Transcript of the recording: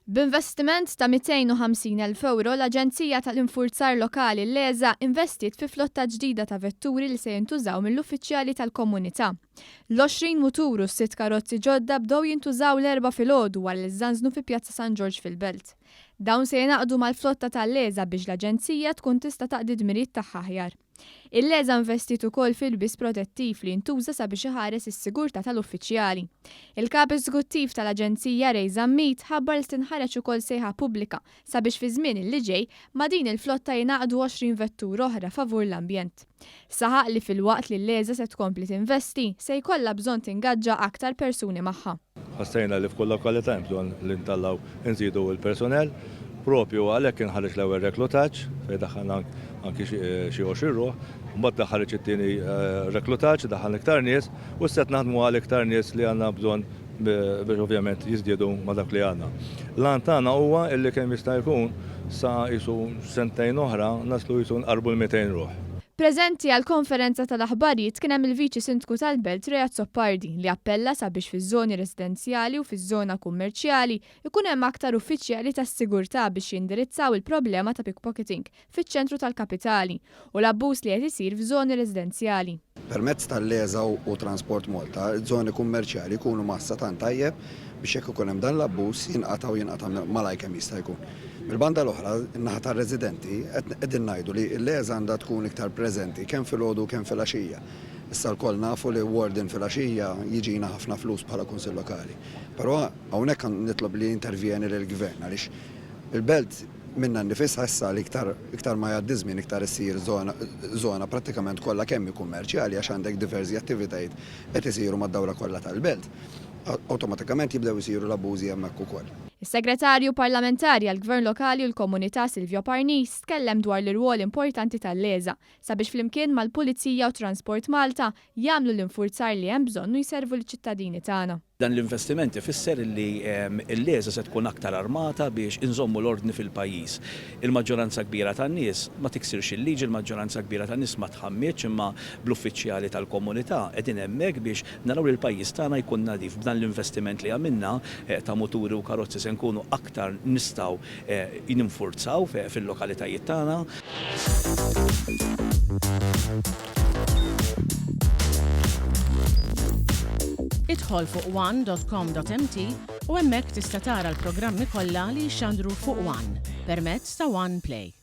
B'investiment ta' 250,000 euro l-Aġenzija tal-Infurzar Lokali l-LESA investiet fi flotta ġdida ta' vetturi li se jintużaw mill-uffiċjali tal-komunità. L-20 mutur u 6 karozzi ġodda bdew jintużaw l-4 filgħodu wara li żanżnu fi Pjazza San George fil-Belt. Dawn se jingħaqdu mal-flotta tal-LESA biex l-Aġenzija tkun tista' taqdi d-doveri tagħha aħjar. Il-LESA investiet ukoll fil-bis protettiv li jintuża sabiex iħares is-sigurtà tal-uffiċjali. Il-kap eżekuttiv tal-Aġenzija Mit ħabbar li tinħareġ ukoll sejħa pubblika sabiex fi żmien li ġej ma' din il-flotta jingħaqdu 20 vettur oħra favur l-ambjent. Saħaq li fil-waqt li l-LESA se tkompli tinvesti se jkollha bżonn tingaġġa aktar persuni magħha. Ħassejna li f'kull lokalità bżonn li ntallaw inżidu l-personell propju għalhekk inħarġ l-ewwel reklutaġġ fejn daħħalna anki xi 20 ruħ, mbagħad daħħalġ it-tieni reklutaġġ daħħal iktar nies u set naħdmu għal iktar nies li għandna bżonn biex ovvjament jiżdiedu ma' dak li għandna. L-għan tagħna huwa illi kemm jista' jkun sa qisu sentejn oħra naslu qisu nqarbu l-200 ruħ. Preżenti għal konferenza tal-aħbarijiet kien hemm il-Viċi Sindku tal-Belt Rejat Soppardi li appella sabiex fiż-żoni residenzjali u fiż-żona kummerċjali ikun hemm aktar uffiċjali tas-sigurtà biex jindirizzaw il-problema ta' pickpocketing fiċ-ċentru tal-kapitali u l-abbuż li qed isir f'żoni residenzjali. Permezz tal-LESA u Transport Malta, żoni kummerċjali jkunu massa tant tajjeb biex jekk ikun hemm dan l-abbuż jinqata' malaj kemm jista' jkun. Mill-banda l-oħra, in-naħa tar-residenti qegħdin ngħidu li l-LESA għandha tkun iktar preżenti kemm filgħodu kemm filgħaxija. Issa lkoll nafu li warden filgħaxija jiġina ħafna flus bħala kunsill lokali. Però hawnhekk nitlob li jintervjeni lill-Gvern għaliex il-Belt minna nifisha issa li iktar ma jgħaddi żmien iktar issir żona prattikament kollha kemm kummerċjali għax għandek diversi attivitajiet qed isiru mad-dawra kollha tal-Belt. Awtomatikament jibdew isiru l-abbużi hemmhekk ukoll. Is-Segretarju Parlamentari għall-Gvern Lokali u l-Komunità Silvio Parnis tkellem dwar l-irwol importanti tal-LESA sabiex flimkien mal-Pulizija u Transport Malta jagħmlu l-infurzar li hemm bżonn u jservu l-ċittadini tagħna. Dan l-investiment ifisser li l-LESA se tkun aktar armata biex inżommu l-ordni fil-pajjiż. Il-maġġoranza kbira tan-nies ma tiksirx il-liġi, il-maġġoranza kbira tan-nies ma tħammitx imma bl-uffiċjali tal-komunità qegħdin hemmhekk biex naraw li l-pajjiż tagħna jkun nadif. B'dan l-investiment li għamilna ta' muturi u karozzi se nkunu aktar nistgħu ninfurzaw fil-lokalitajiet tagħna. Idħol fuq one.com.mt u hemmhekk tista' tara l-programmi kollha li jxandru fuq One permezz ta' One Play.